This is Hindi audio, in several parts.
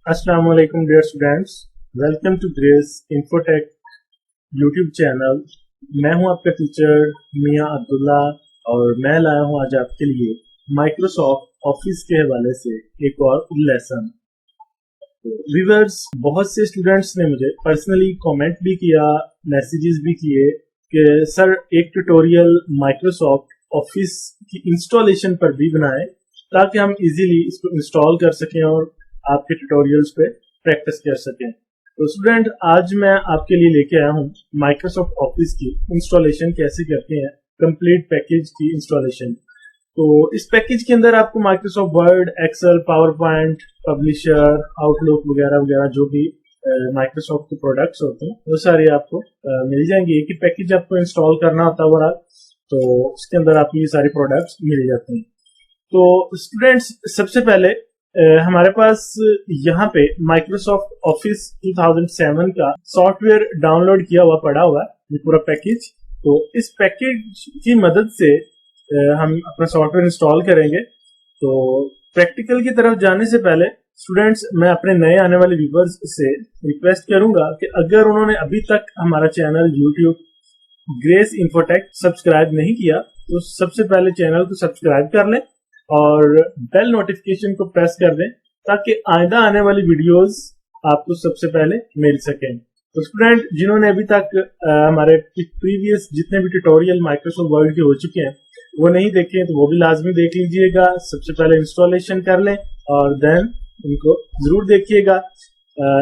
अस्सलाम वालेकुम dear students. Welcome to Grace Infotech YouTube channel. मैं हूं आपका टीचर मियां अब्दुल्ला और मैं लाया हूं आज आपके लिए माइक्रोसॉफ्ट ऑफिस के हवाले से एक और लेसन। व्यूअर्स, बहुत से स्टूडेंट्स ने मुझे पर्सनली कमेंट भी किया, मैसेजेस भी किए कि सर एक ट्यूटोरियल माइक्रोसॉफ्ट ऑफिस की इंस्टॉलेशन पर भी बनाएं ताकि हम इजीली इसको इंस्टॉल कर सकें और आपके ट्यूटोरियल्स पे प्रैक्टिस कर सकें। तो स्टूडेंट, आज मैं आपके लिए लेके आया हूँ माइक्रोसॉफ्ट ऑफिस की इंस्टॉलेशन कैसे करते हैं, कंप्लीट पैकेज की इंस्टॉलेशन। तो इस पैकेज के अंदर आपको Microsoft Word, Excel, PowerPoint, Publisher, Outlook वगैरह वगैरह जो भी माइक्रोसॉफ्ट के प्रोडक्ट्स होते हैं वो सारे आपको मिल जाएंगे। एक ही पैकेज आपको इंस्टॉल करना होता है ओवरऑल, तो उसके अंदर आपको ये सारे प्रोडक्ट्स मिल जाते हैं। तो स्टूडेंट्स, सबसे पहले हमारे पास यहाँ पे माइक्रोसॉफ्ट ऑफिस 2007 का सॉफ्टवेयर डाउनलोड किया हुआ पड़ा हुआ है, ये पूरा पैकेज। तो इस पैकेज की मदद से हम अपना सॉफ्टवेयर इंस्टॉल करेंगे। तो प्रैक्टिकल की तरफ जाने से पहले स्टूडेंट्स, मैं अपने नए आने वाले व्यूवर्स से रिक्वेस्ट करूंगा कि अगर उन्होंने अभी तक हमारा channel YouTube grace infotech subscribe नहीं किया तो सबसे पहले चैनल को सब्सक्राइब कर लें और बेल नोटिफिकेशन को प्रेस कर दें ताकि आइंदा आने वाली वीडियोस आपको सबसे पहले मिल सकें। तो स्टूडेंट, जिन्होंने अभी तक हमारे प्रीवियस जितने भी ट्यूटोरियल माइक्रोसॉफ्ट वर्ड के हो चुके हैं वो नहीं देखे तो वो भी लाजमी देख लीजिएगा। सबसे पहले इंस्टॉलेशन कर लें और देन इनको जरूर देखिएगा।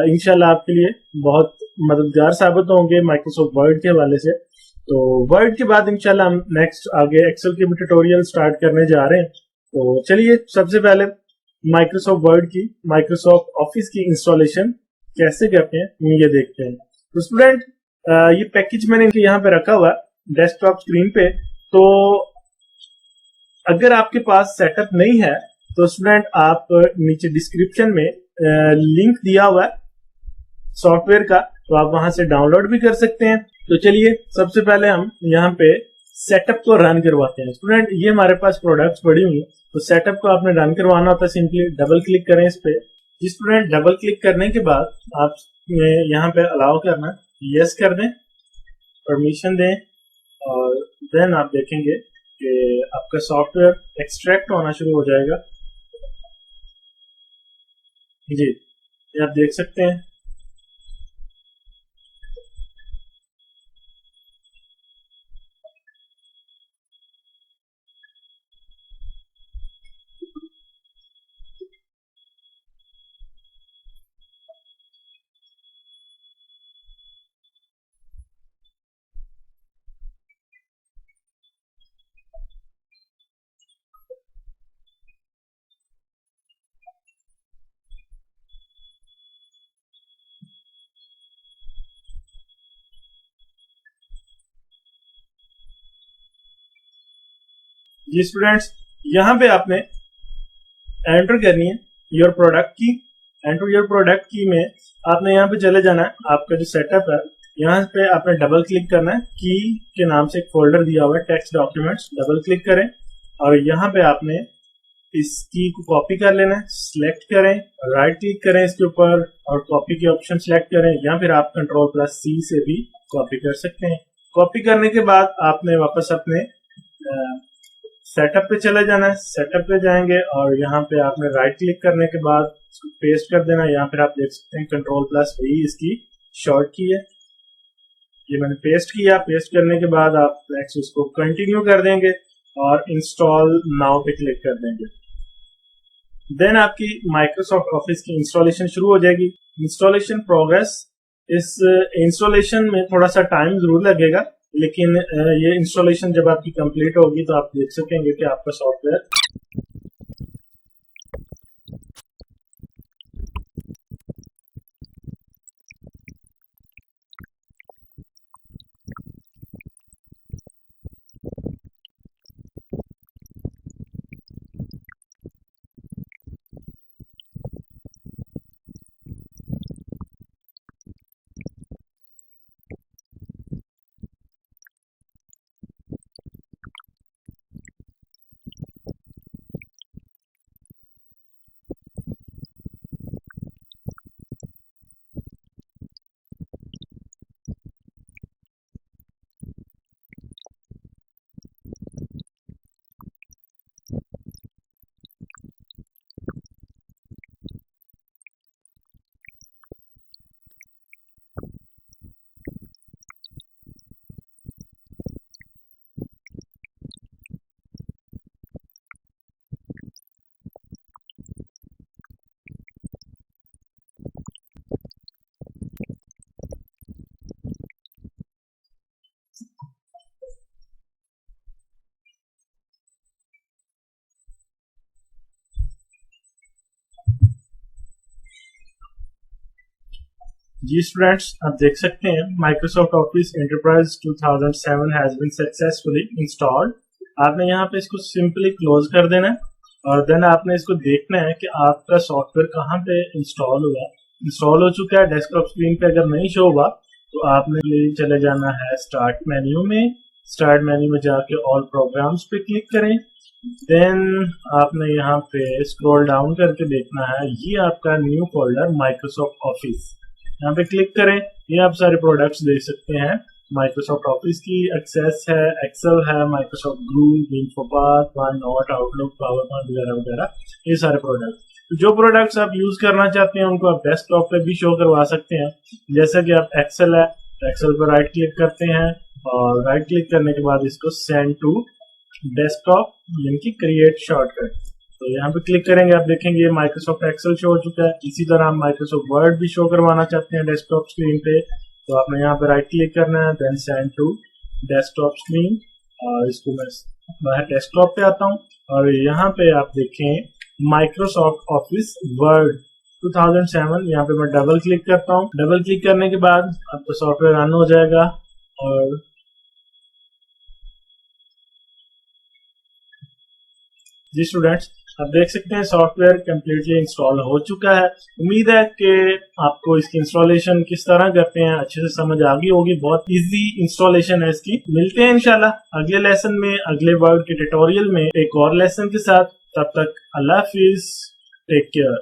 इंशाल्लाह आपके लिए बहुत मददगार साबित होंगे माइक्रोसॉफ्ट वर्ड के हवाले से। तो वर्ड के बाद इंशाल्लाह हम नेक्स्ट आगे एक्सेल के भी ट्यूटोरियल स्टार्ट करने जा रहे हैं। तो चलिए, सबसे पहले माइक्रोसॉफ्ट वर्ड की, माइक्रोसॉफ्ट ऑफिस की इंस्टॉलेशन कैसे करते हैं ये देखते हैं। तो स्टूडेंट, ये पैकेज मैंने यहाँ पे रखा हुआ है डेस्कटॉप स्क्रीन पे। तो अगर आपके पास सेटअप नहीं है तो स्टूडेंट, आप नीचे डिस्क्रिप्शन में लिंक दिया हुआ है सॉफ्टवेयर का, तो आप वहां से डाउनलोड भी कर सकते हैं। तो चलिए, सबसे पहले हम यहाँ पे सेटअप को रन करवाते हैं। स्टूडेंट, ये हमारे पास प्रोडक्ट्स पड़ी हुई है, तो सेटअप को आपने रन करवाना होता है। सिंपली डबल क्लिक करें इस पे। जी स्टूडेंट, डबल क्लिक करने के बाद आप यहाँ पे अलाउ करना, यस कर दें, परमिशन दें और देन आप देखेंगे कि आपका सॉफ्टवेयर एक्सट्रैक्ट होना शुरू हो जाएगा। जी, ये आप देख सकते हैं। जी स्टूडेंट्स, यहाँ पे आपने एंटर करनी है योर प्रोडक्ट की। एंटर योर प्रोडक्ट की में आपने यहाँ पे चले जाना है। आपका जो सेटअप है यहाँ पे आपने डबल क्लिक करना है। की के नाम से एक फोल्डर दिया हुआ है टेक्स्ट डॉक्यूमेंट्स, डबल क्लिक करें और यहाँ पे आपने इस की को कॉपी कर लेना है। सिलेक्ट करें, राइट क्लिक करें इसके ऊपर और कॉपी के ऑप्शन सिलेक्ट करें, या फिर आप कंट्रोल प्लस सी से भी कॉपी कर सकते हैं। कॉपी करने के बाद आपने वापस अपने सेटअप पे चले जाना है। सेटअप पे जाएंगे और यहाँ पे आपने राइट क्लिक करने के बाद पेस्ट कर देना। यहाँ फिर आप देख सकते हैं कंट्रोल प्लस वी इसकी शॉर्ट की है। ये मैंने पेस्ट किया। पेस्ट करने के बाद आप नेक्स्ट उसको कंटिन्यू कर देंगे और इंस्टॉल नाउ पे क्लिक कर देंगे। देन आपकी माइक्रोसॉफ्ट ऑफिस की इंस्टॉलेशन शुरू हो जाएगी। इंस्टॉलेशन प्रोग्रेस, इस इंस्टॉलेशन में थोड़ा सा टाइम जरूर लगेगा, लेकिन ये इंस्टॉलेशन जब आपकी कंप्लीट होगी तो आप देख सकेंगे कि आपका सॉफ्टवेयर जी स्टूडेंट्स, आप देख सकते हैं Microsoft Office Enterprise 2007 has been successfully installed. आपने यहाँ पे इसको सिंपली क्लोज कर देना है और देन आपने इसको देखना है कि आपका सॉफ्टवेयर कहाँ पे इंस्टॉल हुआ। इंस्टॉल हो चुका है, डेस्कटॉप स्क्रीन पे अगर नहीं शो हुआ तो आपने चले जाना है स्टार्ट मेन्यू में। स्टार्ट मेन्यू में जाके ऑल प्रोग्राम्स पे क्लिक करें। देन आपने यहाँ पे स्क्रॉल डाउन करके देखना है, ये आपका न्यू फोल्डर माइक्रोसॉफ्ट ऑफिस, यहाँ पे क्लिक करें। ये आप सारे प्रोडक्ट्स देख सकते हैं माइक्रोसॉफ्ट ऑफिस की। एक्सेस है, एक्सेल है, Microsoft glue, InfoPath, OneNote, Outlook, PowerPoint वगैरह वगैरह, ये सारे प्रोडक्ट्स। जो प्रोडक्ट्स आप यूज करना चाहते हैं उनको आप डेस्कटॉप पे भी शो करवा सकते हैं। जैसा कि आप एक्सेल है, एक्सेल पर राइट क्लिक करते हैं और राइट क्लिक करने के बाद इसको सेंड टू डेस्कटॉप यानी कि क्रिएट शॉर्टकट, तो यहाँ पे क्लिक करेंगे। आप देखेंगे माइक्रोसॉफ्ट एक्सेल शो हो चुका है। इसी तरह हम माइक्रोसॉफ्ट वर्ड भी शो करवाना चाहते हैं डेस्कटॉप स्क्रीन पे, तो आपने यहाँ पे राइट क्लिक करना है, then send to desktop screen, और इसको मैं डेस्कटॉप पे आता हूँ और यहाँ पे आप देखें माइक्रोसॉफ्ट ऑफिस वर्ड 2007, यहाँ पे मैं डबल क्लिक करता हूँ। डबल क्लिक करने के बाद आपका सॉफ्टवेयर रन हो जाएगा और जी स्टूडेंट्स, आप देख सकते हैं सॉफ्टवेयर कंप्लीटली इंस्टॉल हो चुका है। उम्मीद है कि आपको इसकी इंस्टॉलेशन किस तरह करते हैं अच्छे से समझ आ गई होगी। बहुत इजी इंस्टॉलेशन है इसकी। मिलते हैं इंशाल्लाह अगले लेसन में, अगले वर्ड के ट्यूटोरियल में एक और लेसन के साथ। तब तक अल्लाह हाफिज, टेक केयर।